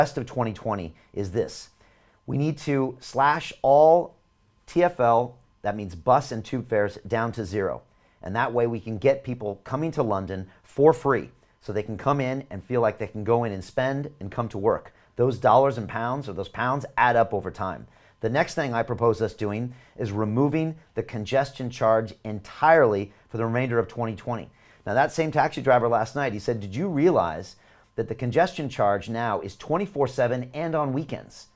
rest of 2020 is this. We need to slash all TfL, that means bus and tube fares, down to zero. And that way we can get people coming to London for free so they can come in and feel like they can go in and spend and come to work. Those dollars and pounds, or those pounds, add up over time. The next thing I propose us doing is removing the congestion charge entirely for the remainder of 2020. Now, that same taxi driver last night, he said, did you realize that the congestion charge now is 24/7 and on weekends?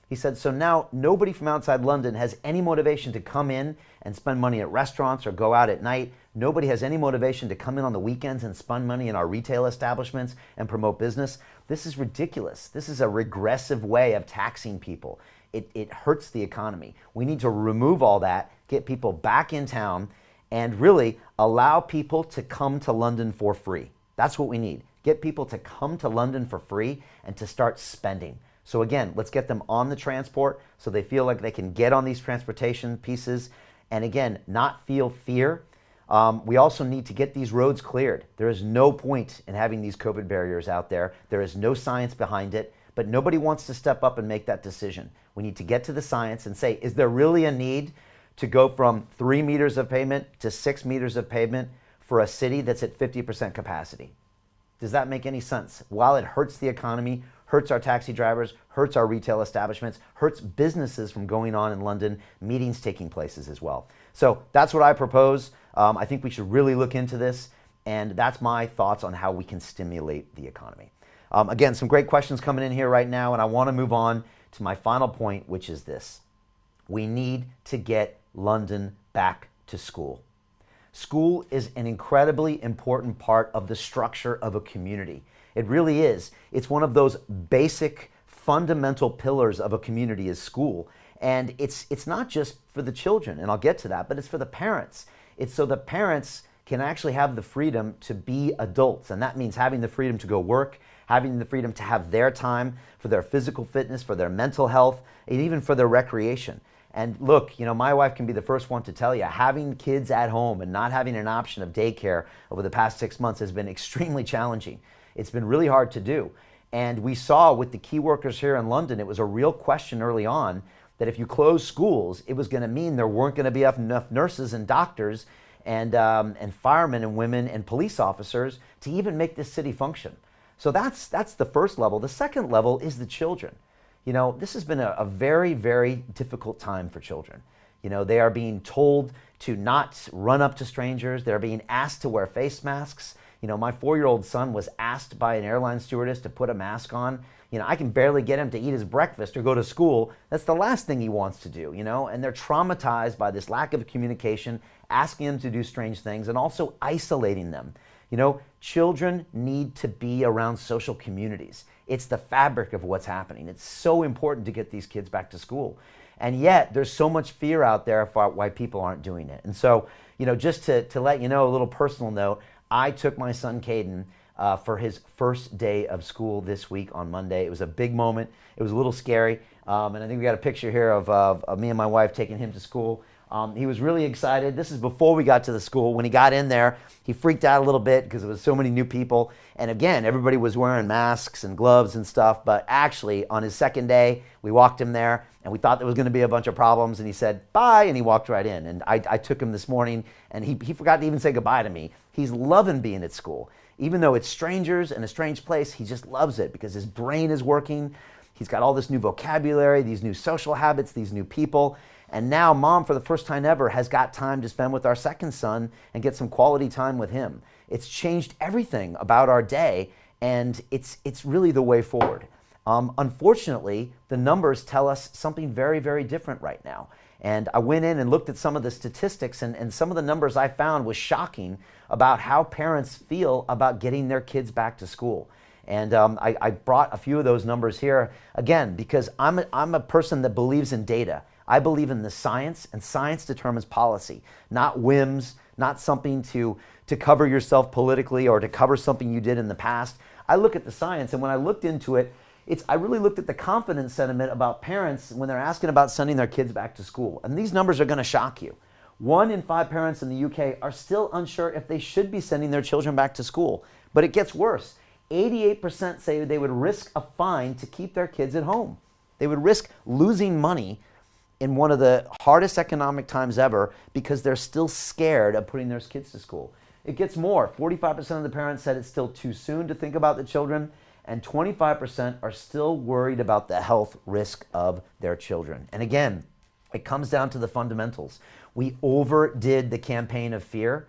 He said, so now nobody from outside London has any motivation to come in and spend money at restaurants or go out at night. Nobody has any motivation to come in on the weekends and spend money in our retail establishments and promote business. This is ridiculous. This is a regressive way of taxing people. It hurts the economy. We need to remove all that, get people back in town, and really allow people to come to London for free. That's what we need. Get people to come to London for free and to start spending. So again, let's get them on the transport so they feel like they can get on these transportation pieces and again, not feel fear. We also need to get these roads cleared. There is no point in having these COVID barriers out there. There is no science behind it, but nobody wants to step up and make that decision. We need to get to the science and say, is there really a need to go from 3 meters of pavement to 6 meters of pavement for a city that's at 50% capacity? Does that make any sense? While it hurts the economy, hurts our taxi drivers, hurts our retail establishments, hurts businesses from going on in London, meetings taking places as well. So that's what I propose. I think we should really look into this, and that's my thoughts on how we can stimulate the economy. Again, some great questions coming in here right now, and I want to move on to my final point, which is this. We need to get London back to school. School is an incredibly important part of the structure of a community. It really is. It's one of those basic, fundamental pillars of a community is school. And it's not just for the children, and I'll get to that, but it's for the parents. It's so the parents can actually have the freedom to be adults. And that means having the freedom to go work, having the freedom to have their time for their physical fitness, for their mental health, and even for their recreation. And look, my wife can be the first one to tell you, having kids at home and not having an option of daycare over the past 6 months has been extremely challenging. It's been really hard to do. And we saw with the key workers here in London, it was a real question early on that if you close schools, it was going to mean there weren't going to be enough nurses and doctors and firemen and women and police officers to even make this city function. So that's the first level. The second level is the children. This has been a very, very difficult time for children. They are being told to not run up to strangers. They're being asked to wear face masks. My 4-year-old son was asked by an airline stewardess to put a mask on. I can barely get him to eat his breakfast or go to school. That's the last thing he wants to do, and they're traumatized by this lack of communication, asking them to do strange things and also isolating them. Children need to be around social communities. It's the fabric of what's happening. It's so important to get these kids back to school. And yet there's so much fear out there for why people aren't doing it. And so, just to let you know, a little personal note, I took my son Caden for his first day of school this week on Monday. It was a big moment. It was a little scary. And I think we got a picture here of me and my wife taking him to school. He was really excited. This is before we got to the school. When he got in there, he freaked out a little bit because there was so many new people. And again, everybody was wearing masks and gloves and stuff. But actually, on his second day, we walked him there, and we thought there was going to be a bunch of problems. And he said, bye, and he walked right in. And I took him this morning, and he forgot to even say goodbye to me. He's loving being at school. Even though it's strangers and a strange place, he just loves it because his brain is working. He's got all this new vocabulary, these new social habits, these new people. And now Mom, for the first time ever, has got time to spend with our second son and get some quality time with him. It's changed everything about our day, and it's really the way forward. Unfortunately, the numbers tell us something very, very different right now. And I went in and looked at some of the statistics, and some of the numbers I found was shocking about how parents feel about getting their kids back to school. And I brought a few of those numbers here, again, because I'm a person that believes in data. I believe in the science, and science determines policy, not whims, not something to cover yourself politically or to cover something you did in the past. I look at the science, and when I looked into it, I really looked at the confidence sentiment about parents when they're asking about sending their kids back to school. And these numbers are going to shock you. 1 in 5 parents in the UK are still unsure if they should be sending their children back to school. But it gets worse. 88% say they would risk a fine to keep their kids at home. They would risk losing money in one of the hardest economic times ever because they're still scared of putting their kids to school. It gets more. 45% of the parents said it's still too soon to think about the children, and 25% are still worried about the health risk of their children. And again, it comes down to the fundamentals. We overdid the campaign of fear,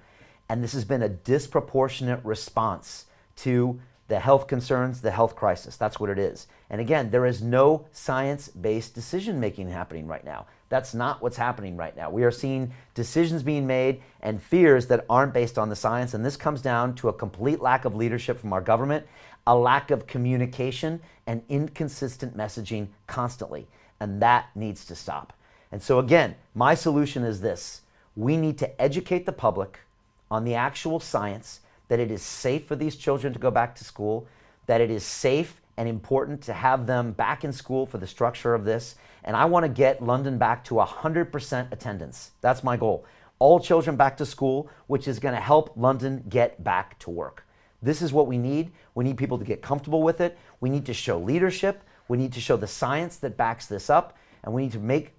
and this has been a disproportionate response to the health concerns, the health crisis. That's what it is. And again, there is no science-based decision-making happening right now. That's not what's happening right now. We are seeing decisions being made and fears that aren't based on the science, and this comes down to a complete lack of leadership from our government, a lack of communication, and inconsistent messaging constantly. And that needs to stop. And so again, my solution is this. We need to educate the public on the actual science, that it is safe for these children to go back to school, that it is safe and important to have them back in school for the structure of this. And I want to get London back to 100% attendance. That's my goal. All children back to school, which is going to help London get back to work. This is what we need. We need people to get comfortable with it. We need to show leadership. We need to show the science that backs this up. And we need to make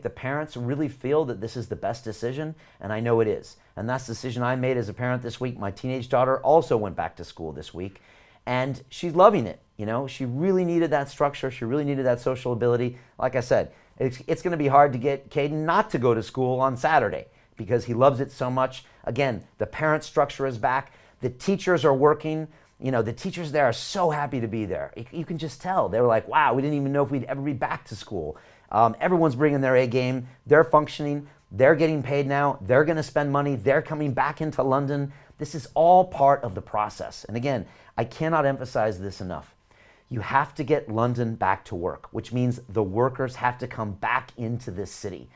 the parents really feel that this is the best decision, and I know it is. And that's the decision I made as a parent this week. My teenage daughter also went back to school this week, and she's loving it. You know, she really needed that structure. She really needed that social ability. Like I said, it's going to be hard to get Caden not to go to school on Saturday because he loves it so much. Again, the parent structure is back. The teachers are working. You know, the teachers there are so happy to be there. You can just tell. They were like, wow, we didn't even know if we'd ever be back to school. Everyone's bringing their A game. They're functioning. They're getting paid now. They're going to spend money. They're coming back into London. This is all part of the process. And again, I cannot emphasize this enough. You have to get London back to work, which means the workers have to come back into this city.